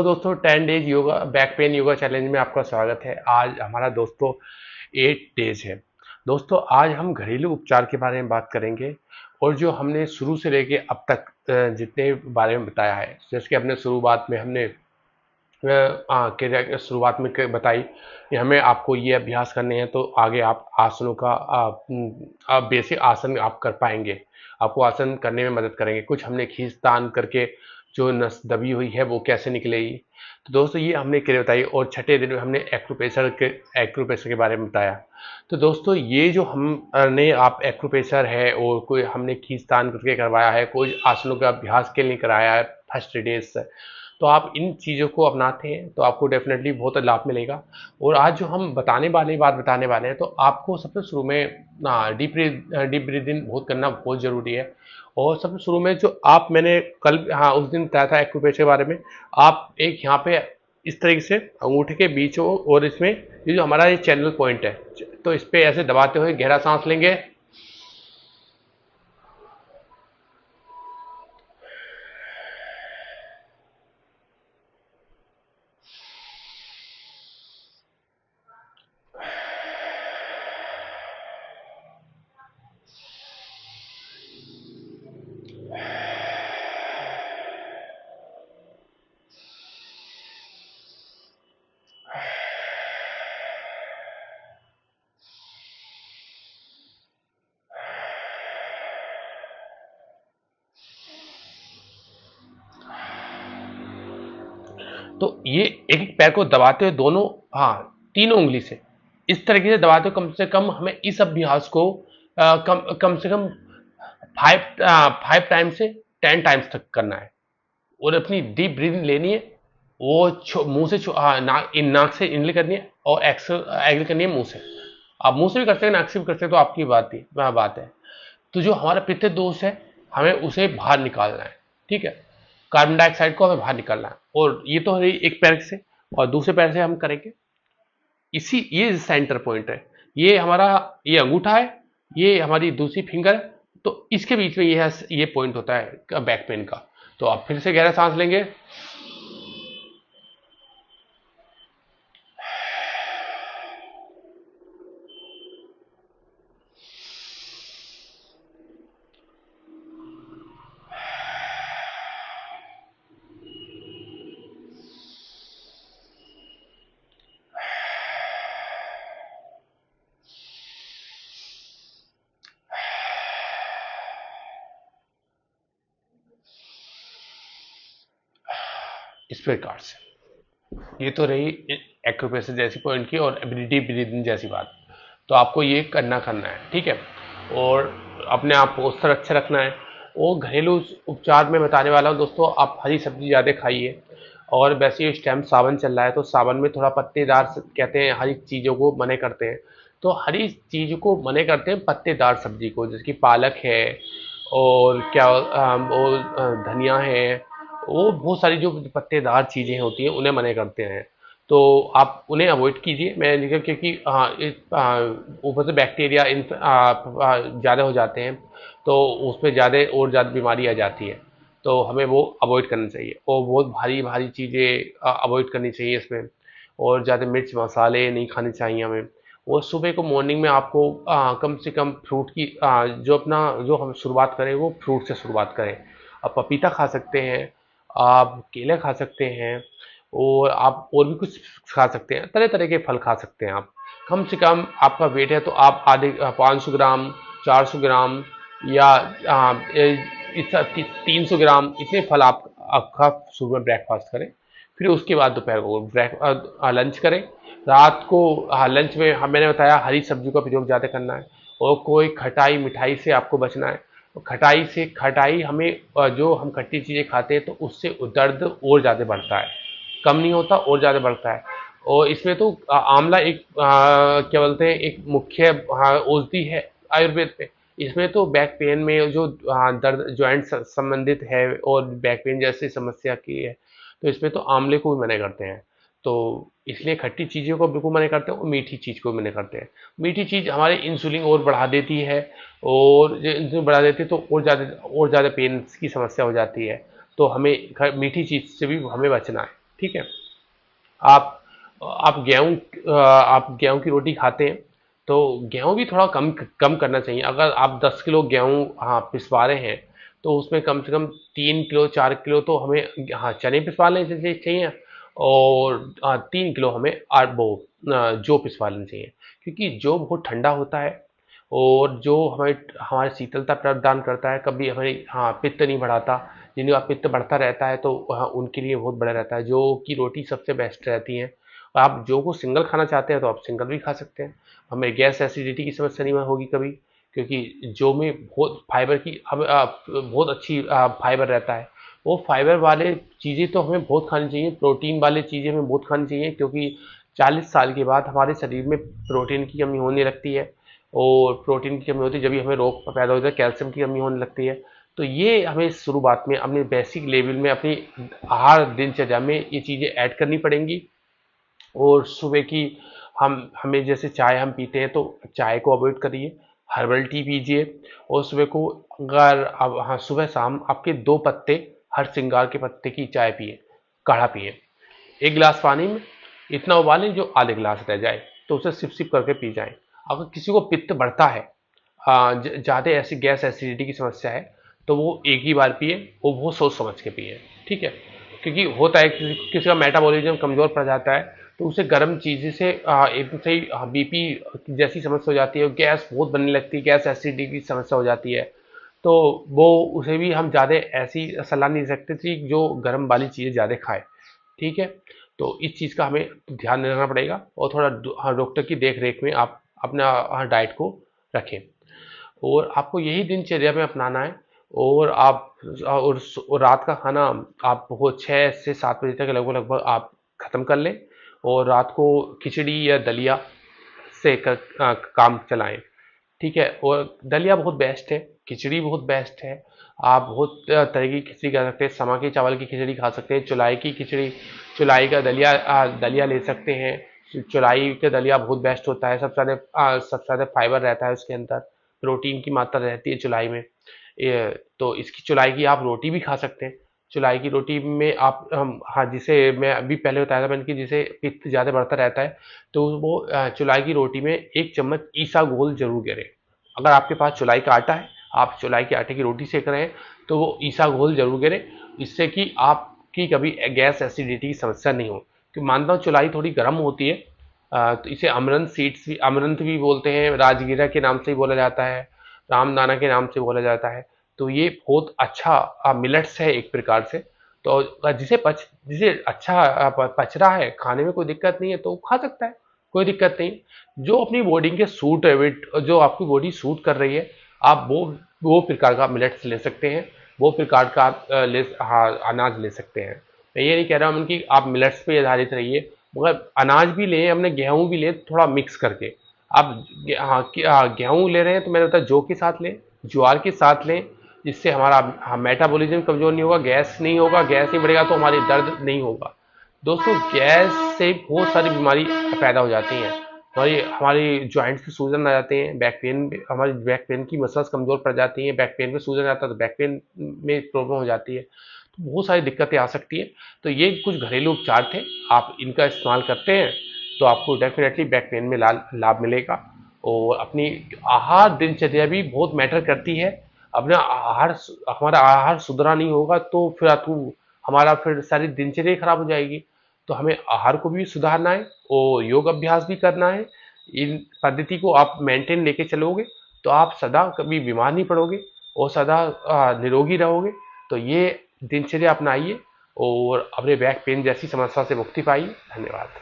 तो दोस्तों 10 days yoga back pain yoga challenge में आपका स्वागत है। आज हमारा दोस्तों 8 डेज है। दोस्तों आज हम घरेलू उपचार के बारे में बात करेंगे और जो हमने शुरू से लेके अब तक जितने बारे में बताया है, जैसे कि अपने शुरुआत में हमने शुरुआत में बताई कि हमें आपको ये अभ्यास करने हैं, तो आगे आप आसनों का बेसिक आसन आप कर पाएंगे। आपको आसन करने में मदद करेंगे। कुछ हमने खींचतान करके जो नस दबी हुई है वो कैसे निकलेगी, तो दोस्तों ये हमने क्रिया बताई। और छठे दिन में हमने एक्यूप्रेशर के बारे में बताया। तो दोस्तों ये जो हमने आप एक्यूप्रेशर है और कोई हमने खींचतान करके करवाया है, कोई आसनों का अभ्यास के लिए कराया है फर्स्ट डेज से, तो आप इन चीज़ों को अपनाते हैं तो आपको डेफिनेटली बहुत लाभ मिलेगा। और आज जो हम बात बताने वाले हैं, तो आपको सबसे शुरू में डीप ब्रीदिंग बहुत करना बहुत ज़रूरी है। और सबसे शुरू में जो आप मैंने कल उस दिन बताया था एक्यूप्रेशर के बारे में, आप एक यहाँ पे इस तरीके से अंगूठे के बीच हो और इसमें ये जो हमारा ये चैनल पॉइंट है, तो इस पर ऐसे दबाते हुए गहरा सांस लेंगे। तो ये एक एक पैर को दबाते हुए दोनों, तीनों उंगली से इस तरीके से दबाते हुए कम से कम हमें इस अभ्यास को कम से कम 5 टाइम से 10 टाइम्स तक करना है। और अपनी डीप ब्रीदिंग लेनी है। वो मुंह से नाक से इनले करनी है और एक्सहल करनी है मुंह से। आप मुंह से भी करते हैं, नाक से भी करते हैं, तो आपकी बात है। तो जो हमारा पित्त दोष है, हमें उसे बाहर निकालना है। ठीक है, कार्बन डाइऑक्साइड को हमें बाहर निकालना है। और ये तो है एक पैर से, और दूसरे पैर से हम करेंगे ये सेंटर पॉइंट है। ये हमारा ये अंगूठा है, ये हमारी दूसरी फिंगर है। तो इसके बीच में ये पॉइंट होता है बैक पेन का। तो आप फिर से गहरा सांस लेंगे। इस प्रकार से ये तो रही एक्यूप्रेशर जैसी पॉइंट की और एबिलिटी ब्रीदिंग जैसी बात। तो आपको ये करना है, ठीक है। और अपने आप को स्वस्थ अच्छा रखना है। और घरेलू उपचार में बताने वाला हूँ दोस्तों, आप हरी सब्जी ज़्यादा खाइए। और वैसे इस टाइम सावन चल रहा है, तो सावन में थोड़ा पत्तेदार कहते हैं, हरी चीज़ों को मने करते हैं। तो हरी चीज़ को मने करते हैं पत्तेदार सब्जी को, जैसे कि पालक है और धनिया है। वो बहुत सारी जो पत्तेदार चीज़ें होती हैं उन्हें मना करते हैं। तो आप उन्हें अवॉइड कीजिए। मैं क्योंकि ऊपर से बैक्टीरिया ज़्यादा हो जाते हैं, तो उसमें ज़्यादा बीमारी आ जाती है। तो हमें वो अवॉइड करना चाहिए। और बहुत भारी भारी चीज़ें अवॉइड करनी चाहिए इसमें। और ज़्यादा मिर्च मसाले नहीं खाने चाहिए हमें। और सुबह को मॉर्निंग में आपको कम से कम फ्रूट की जो हम शुरुआत करें वो फ्रूट से शुरुआत करें। आप पपीता खा सकते हैं, आप केले खा सकते हैं, और आप और भी कुछ खा सकते हैं। तरह तरह के फल खा सकते हैं आप। कम से कम आपका वेट है तो आप आधे 500 ग्राम, 400 ग्राम, या 300 ग्राम इतने फल आप आपका सुबह ब्रेकफास्ट करें। फिर उसके बाद दोपहर को लंच करें। रात को लंच में मैंने बताया हरी सब्जी का प्रयोग ज़्यादा करना है। और कोई खटाई मिठाई से आपको बचना है। खटाई हमें जो हम खट्टी चीज़ें खाते हैं तो उससे दर्द और ज़्यादा बढ़ता है, कम नहीं होता और ज़्यादा बढ़ता है। और इसमें तो आंवला एक क्या बोलते हैं, एक मुख्य औषधि है आयुर्वेद में। इसमें तो बैक पेन में जो दर्द जॉइंट संबंधित है और बैक पेन जैसी समस्या की है, तो इसमें तो आंवले को भी मना करते हैं। तो इसलिए खट्टी चीज़ों को बिल्कुल मना करते हैं और मीठी चीज़ को मना करते हैं। मीठी चीज़ हमारे इंसुलिन और बढ़ा देती है, और जो इंसुलिन बढ़ा देती है तो और ज़्यादा पेन की समस्या हो जाती है। तो हमें मीठी चीज़ से भी हमें बचना है। ठीक है। आप आप गेहूं की रोटी खाते हैं तो गेहूं भी थोड़ा कम कम करना चाहिए। अगर आप 10 किलो गेहूं हाँ पिसवा रहे हैं तो उसमें कम से कम 3 किलो 4 किलो तो हमें हाँ चने पिसवा लेने चाहिए, और 3 किलो हमें जौ पिसवा लेना चाहिए, क्योंकि जौ बहुत ठंडा होता है और जो हमें हमारी शीतलता प्रदान करता है, कभी हमारी हाँ पित्त नहीं बढ़ाता। जिनका पित्त बढ़ता रहता है तो हाँ उनके लिए बहुत बड़ा रहता है। जौ की रोटी सबसे बेस्ट रहती है। आप जौ को सिंगल खाना चाहते हैं तो आप सिंगल भी खा सकते हैं, हमें गैस एसिडिटी की समस्या नहीं होगी कभी, क्योंकि जौ में बहुत फाइबर की हमें बहुत अच्छी फाइबर रहता है। वो फाइबर वाले चीज़ें तो हमें बहुत खानी चाहिए, प्रोटीन वाली चीज़ें हमें बहुत खानी चाहिए, क्योंकि 40 साल के बाद हमारे शरीर में प्रोटीन की कमी होने लगती है, और प्रोटीन की कमी होती है जब भी हमें रोग पैदा होता है, कैल्शियम की कमी होने लगती है। तो ये हमें शुरुआत में अपने बेसिक लेवल में अपनी आहार दिनचर्या में ये चीज़ें ऐड करनी पड़ेंगी। और सुबह की हमें जैसे चाय हम पीते हैं तो चाय को अवॉइड करिए, हर्बल टी पीजिए। और सुबह को अगर अब हाँ सुबह शाम आपके 2 पत्ते हर श्रृंगार के पत्ते की चाय पिए, काढ़ा पिए, 1 गिलास पानी में इतना उबालें जो आधे गिलास रह जाए, तो उसे सिप सिप करके पी जाएं। अगर किसी को पित्त बढ़ता है, ज़्यादा ऐसी गैस एसिडिटी की समस्या है, तो वो एक ही बार पिए और वो सोच समझ के पिए, ठीक है। क्योंकि होता है किसी का मेटाबॉलिज्म कमज़ोर पड़ जाता है तो उसे गर्म चीज़ से एकदम से बीपी जैसी समस्या हो जाती है, गैस बहुत बनने लगती है, गैस एसिडिटी की समस्या हो जाती है। तो वो उसे भी हम ज़्यादा ऐसी सलाह नहीं दे सकते थी जो गर्म वाली चीज़ें ज़्यादा खाए, ठीक है। तो इस चीज़ का हमें ध्यान रखना पड़ेगा, और थोड़ा डॉक्टर की देख रेख में आप अपना डाइट को रखें, और आपको यही दिनचर्या में अपनाना है। और आप और रात का खाना आप वो 6 से 7 बजे तक लगभग लगभग आप ख़त्म कर लें, और रात को खिचड़ी या दलिया से काम चलाएं, ठीक है। और दलिया बहुत बेस्ट है, खिचड़ी बहुत बेस्ट है। आप बहुत तरह की खिचड़ी खा सकते हैं, समा के चावल की खिचड़ी खा सकते हैं, चुलाई की खिचड़ी, चुलाई का दलिया दलिया ले सकते हैं। चुलाई का दलिया बहुत बेस्ट होता है, सबसे ज़्यादा फाइबर रहता है उसके अंदर, प्रोटीन की मात्रा रहती है चुलाई में। तो इसकी चुलाई की आप रोटी भी खा सकते हैं। चुलाई की रोटी में आप हाँ जिसे मैं अभी पहले बताया था मैंने कि जिसे पित्त ज़्यादा बढ़ता रहता है, तो वो चुलाई की रोटी में 1 चम्मच ईसा घोल जरूर गिरे। अगर आपके पास चुलाई का आटा है, आप चुलाई के आटे की रोटी सेक रहे हैं, तो वो ईसा घोल जरूर गिरे, इससे कि आपकी कभी गैस एसिडिटी की समस्या नहीं हो। क्योंकि मानता हूँ चुलाई थोड़ी गर्म होती है, तो इसे अमरंथ भी बोलते हैं, राजगीरा के नाम से ही बोला जाता है, रामदाना के नाम से बोला जाता है। तो ये बहुत अच्छा मिलेट्स है एक प्रकार से। तो जिसे अच्छा पच रहा है, खाने में कोई दिक्कत नहीं है तो खा सकता है, कोई दिक्कत नहीं। जो अपनी बॉडी के सूट है, जो आपकी बॉडी सूट कर रही है, आप वो प्रकार का मिलेट्स ले सकते हैं, वो प्रकार का हाँ अनाज ले सकते हैं। मैं ये नहीं कह रहा हूँ कि आप मिलेट्स पे आधारित रहिए, मगर अनाज भी लें, अपने गेहूं भी लें, थोड़ा मिक्स करके। आप गेहूं ले रहे हैं तो मैंने बताया जौ के साथ लें, ज्वार के साथ लें, जिससे हमारा मेटाबॉलिज्म कमजोर नहीं होगा, गैस नहीं होगा, गैस नहीं बढ़ेगा तो हमारी दर्द नहीं होगा। दोस्तों गैस से बहुत सारी बीमारी पैदा हो जाती हैं, हमारी हमारी जॉइंट्स में सूजन आ जाते हैं, बैक पेन, हमारी बैक पेन की मसल्स कमजोर पड़ जाती हैं, बैक पेन में सूजन आता है तो बैक पेन में प्रॉब्लम हो जाती है, तो बहुत सारी दिक्कतें आ सकती है। तो ये कुछ घरेलू उपचार थे, आप इनका इस्तेमाल करते हैं तो आपको डेफिनेटली बैक पेन में लाभ मिलेगा। और अपनी आहार दिनचर्या भी बहुत मैटर करती है। अपना आहार हमारा आहार सुधरा नहीं होगा तो हमारा फिर सारी दिनचर्या खराब हो जाएगी। तो हमें आहार को भी सुधारना है और योग अभ्यास भी करना है। इन पद्धति को आप मेंटेन लेके चलोगे तो आप सदा कभी बीमार नहीं पड़ोगे और सदा निरोगी रहोगे। तो ये दिनचर्या अपनाइए और अपने बैक पेन जैसी समस्या से मुक्ति पाइए। धन्यवाद।